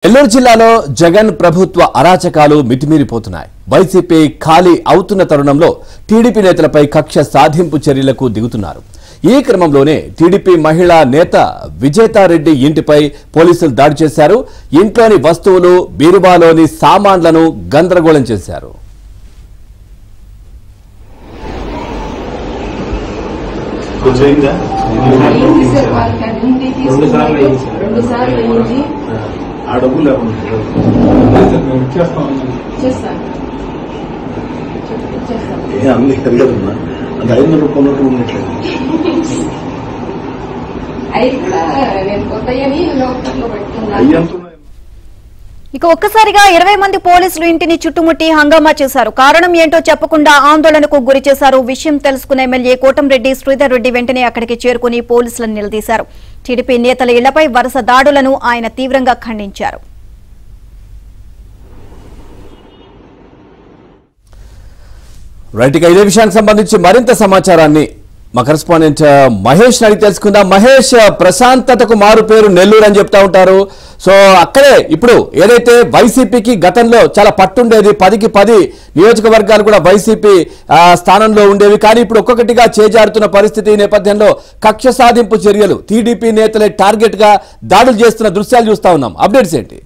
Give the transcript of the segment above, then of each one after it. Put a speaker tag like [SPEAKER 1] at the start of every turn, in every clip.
[SPEAKER 1] నెల్లూరు జిల్లాలో జగన్ ప్రభుత్వ అరాచకాలు మితిమీరిపోతున్నాయి. వైసీపీ ఖాళీ అవుతున్న తరుణంలో టీడీపీ నేతలపై కక్ష సాధింపు చర్యలకు దిగుతున్నారు. ఈ క్రమంలోనే టీడీపీ మహిళా నేత విజేతారెడ్డి ఇంటిపై పోలీసులు దాడి చేశారు. ఇంట్లోని వస్తువులు, బీరువాలోని సామాన్లను గందరగోళం చేశారు.
[SPEAKER 2] ఇక ఒక్కసారిగా 20 మంది పోలీసులు ఇంటిని చుట్టుముట్టి హంగామా చేశారు. కారణం ఏంటో చెప్పకుండా ఆందోళనకు గురి చేశారు. విషయం తెలుసుకున్న ఎమ్మెల్యే కోటంరెడ్డి శ్రీధర్ రెడ్డి వెంటనే అక్కడికి చేరుకుని పోలీసులను నిలదీశారు. టీడీపీ నేతల ఇళ్లపై వరుస దాడులను ఆయన తీవ్రంగా ఖండించారు.
[SPEAKER 1] రైట్, ఇక ఇదే విషయానికి సంబంధించి మరింత సమాచారాన్ని మా కరెస్పాండెంట్ మహేష్ అడిగి తెలుసుకుందాం. మహేష్, ప్రశాంతతకు మారు పేరు నెల్లూరు అని చెప్తా ఉంటారు. సో అక్కడే ఇప్పుడు ఏదైతే వైసీపీకి గతంలో చాలా పట్టుండేది, 10కి 10 నియోజకవర్గాలు కూడా వైసీపీ స్థానంలో ఉండేవి. కానీ ఇప్పుడు ఒక్కొక్కటిగా చేజారుతున్న పరిస్థితి నేపథ్యంలో కక్ష సాధింపు చర్యలు, టీడీపీ నేతలే టార్గెట్ గా దాడులు చేస్తున్న దృశ్యాలు చూస్తా ఉన్నాం. అప్డేట్స్ ఏంటి?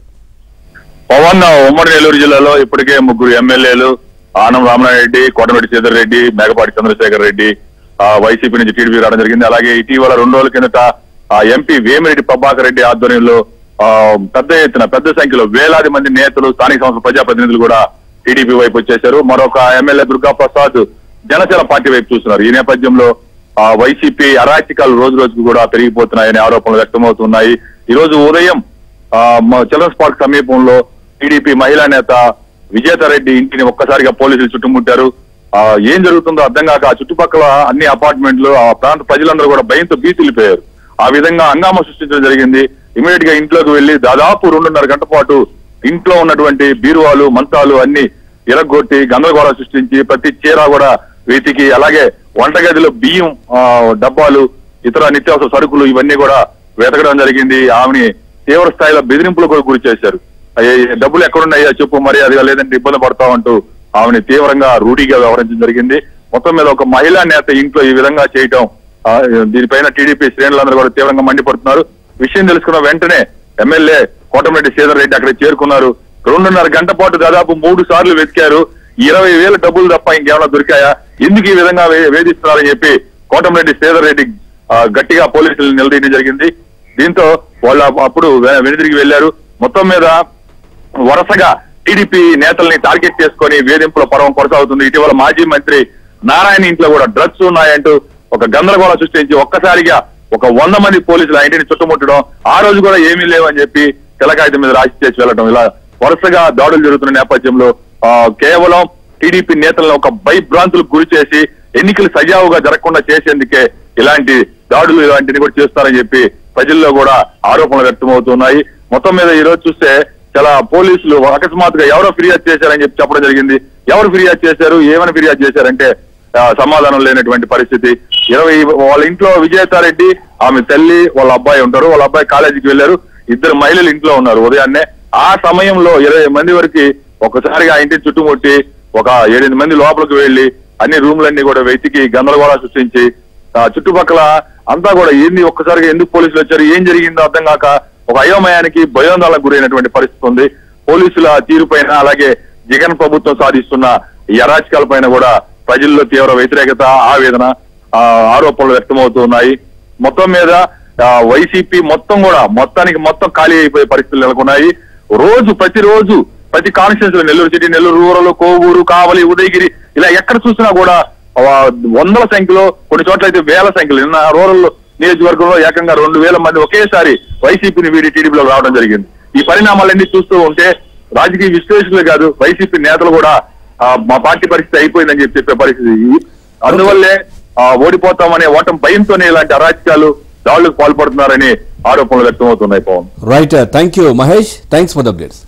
[SPEAKER 3] పవన్, ఉమ్మడి నెల్లూరు జిల్లాలో ఇప్పటికే 3 ఎమ్మెల్యేలు ఆనం రామనారెడ్డి, కోటమిరెడ్డి శ్రీధర్ రెడ్డి, మేకపాటి చంద్రశేఖర్ రెడ్డి వైసీపీ నుంచి టీడీపీ రావడం జరిగింది. అలాగే ఇటీవల 2 రోజుల కిందట ఎంపీ వేమిరెడ్డి ప్రభాకర్ రెడ్డి ఆధ్వర్యంలో పెద్ద సంఖ్యలో వేలాది మంది నేతలు, స్థానిక సంస్థల ప్రజాప్రతినిధులు కూడా టీడీపీ వైపు వచ్చేశారు. మరొక ఎమ్మెల్యే దుర్గా ప్రసాద్ జనసేన పార్టీ వైపు చూస్తున్నారు. ఈ నేపథ్యంలో వైసీపీ అరాచకాలు రోజు రోజుకు కూడా పెరిగిపోతున్నాయనే ఆరోపణలు వ్యక్తమవుతున్నాయి. ఈ రోజు ఉదయం చిల్డ్రన్స్ పార్క్ సమీపంలో టీడీపీ మహిళా నేత విజేతారెడ్డి ఇంటిని ఒక్కసారిగా పోలీసులు చుట్టుముట్టారు. ఏం జరుగుతుందో అర్థం కాక ఆ చుట్టుపక్కల అన్ని అపార్ట్మెంట్లు, ఆ ప్రాంత ప్రజలందరూ కూడా భయంతో భీతిల్లిపోయారు. ఆ విధంగా హంగామా సృష్టించడం జరిగింది. ఇమీడియట్ గా ఇంట్లోకి వెళ్లి దాదాపు 2.5 గంటల పాటు ఇంట్లో ఉన్నటువంటి బీరువాలు, మంచాలు అన్ని ఇరగొట్టి గందరగోళం సృష్టించి ప్రతి చీర కూడా వెతికి, అలాగే వంటగదిలో బియ్యం డబ్బాలు, ఇతర నిత్యావసర సరుకులు ఇవన్నీ కూడా వెతకడం జరిగింది. ఆమెని తీవ్ర స్థాయిలో బెదిరింపులు కూడా గురి చేశారు. డబ్బులు ఎక్కడున్నాయో చెప్పు, మర్యాదగా లేదంటే ఇబ్బంది పడతామంటూ ఆమెని తీవ్రంగా రూఢీగా వ్యవహరించడం జరిగింది. మొత్తం మీద ఒక మహిళా నేత ఇంట్లో ఈ విధంగా చేయటం, దీనిపైన టీడీపీ శ్రేణులందరూ కూడా తీవ్రంగా మండిపడుతున్నారు. విషయం తెలుసుకున్న వెంటనే ఎమ్మెల్యే కోటమిరెడ్డి శ్రీధర్ రెడ్డి అక్కడికి చేరుకున్నారు. 2.5 గంటల పాటు దాదాపు 3 సార్లు వెతికారు. 20,000 డబ్బులు తప్ప ఇంకేమైనా దొరికాయా, ఎందుకు ఈ విధంగా వేధిస్తున్నారని చెప్పి కోటమిరెడ్డి శ్రీధర్ రెడ్డి గట్టిగా పోలీసులు నిలదీయడం జరిగింది. దీంతో వాళ్ళు అప్పుడు వెనుదిరిగి వెళ్లారు. మొత్తం మీద వరుసగా టీడీపీ నేతల్ని టార్గెట్ చేసుకుని వేధింపుల పర్వం కొనసాగుతుంది. ఇటీవల మాజీ మంత్రి నారాయణ ఇంట్లో కూడా డ్రగ్స్ ఉన్నాయంటూ ఒక గందరగోళం సృష్టించి ఒక్కసారిగా ఒక 100 మంది పోలీసులు ఆ ఇంటిని చుట్టుముట్టడం, ఆ రోజు కూడా ఏమీ లేవని చెప్పి తెలకాయితం మీద రాసి చేసి వెళ్లడం, ఇలా వరుసగా దాడులు జరుగుతున్న నేపథ్యంలో కేవలం టీడీపీ నేతలను ఒక భయభ్రాంతులకు గురి చేసి ఎన్నికలు సజావుగా జరగకుండా చేసేందుకే ఇలాంటి దాడులు ఇలాంటివి కూడా చేస్తారని చెప్పి ప్రజల్లో కూడా ఆరోపణలు వ్యక్తమవుతున్నాయి. మొత్తం మీద ఈ రోజు చూస్తే చాలా పోలీసులు అకస్మాత్తుగా ఎవరో ఫిర్యాదు చేశారని చెప్పి చెప్పడం జరిగింది. ఎవరు ఫిర్యాదు చేశారు, ఏమని ఫిర్యాదు చేశారంటే సమాధానం లేనటువంటి పరిస్థితి. వాళ్ళ ఇంట్లో విజేతారెడ్డి, ఆమె తల్లి, వాళ్ళ అబ్బాయి ఉంటారు. వాళ్ళ అబ్బాయి కాలేజీకి వెళ్లారు. 2 మహిళలు ఇంట్లో ఉన్నారు ఉదయాన్నే. ఆ సమయంలో 20 మంది వరకు ఒకసారిగా ఆ ఇంటిని చుట్టుముట్టి ఒక 7-8 మంది లోపలికి వెళ్లి అన్ని రూమ్లన్నీ కూడా వెతికి గందరగోళం సృష్టించి చుట్టుపక్కల అంతా కూడా ఏంది, ఒక్కసారిగా ఎందుకు పోలీసులు వచ్చారు, ఏం జరిగిందో అర్థం కాక ఒక అయోమయానికి, భయోందోళనకు గురైనటువంటి పరిస్థితి ఉంది. పోలీసుల తీరు పైన, అలాగే జగన్ ప్రభుత్వం సాధిస్తున్న ఈ అరాచకాల పైన కూడా ప్రజల్లో తీవ్ర వ్యతిరేకత, ఆవేదన, ఆరోపణలు వ్యక్తమవుతున్నాయి. మొత్తం మీద వైసీపీ మొత్తం ఖాళీ అయిపోయే పరిస్థితులు నెలకొన్నాయి. ప్రతిరోజు ప్రతి కాన్స్టిట్యూన్సీలో, నెల్లూరు సిటీ, నెల్లూరు రూరల్, కోవూరు, కావలి, ఉదయగిరి, ఇలా ఎక్కడ చూసినా కూడా వందల సంఖ్యలో, కొన్ని చోట్ల అయితే వేల సంఖ్యలో, నిన్న రూరల్ నియోజకవర్గంలో ఏకంగా 2,000 మంది ఒకేసారి వైసీపీని వీడి టీడీపీలో రావడం జరిగింది. ఈ పరిణామాలన్నీ చూస్తూ ఉంటే రాజకీయ విశ్లేషకులే కాదు, వైసీపీ నేతలు కూడా మా పార్టీ పరిస్థితి అయిపోయిందని చెప్పే పరిస్థితి. అందువల్లే ఓడిపోతామనే ఓటమి భయంతోనే ఇలాంటి అరాచకాలు, దాడులకు పాల్పడుతున్నారని ఆరోపణలు వ్యక్తమవుతున్నాయి. Pavan,
[SPEAKER 1] right, thank you Mahesh, thanks for the updates.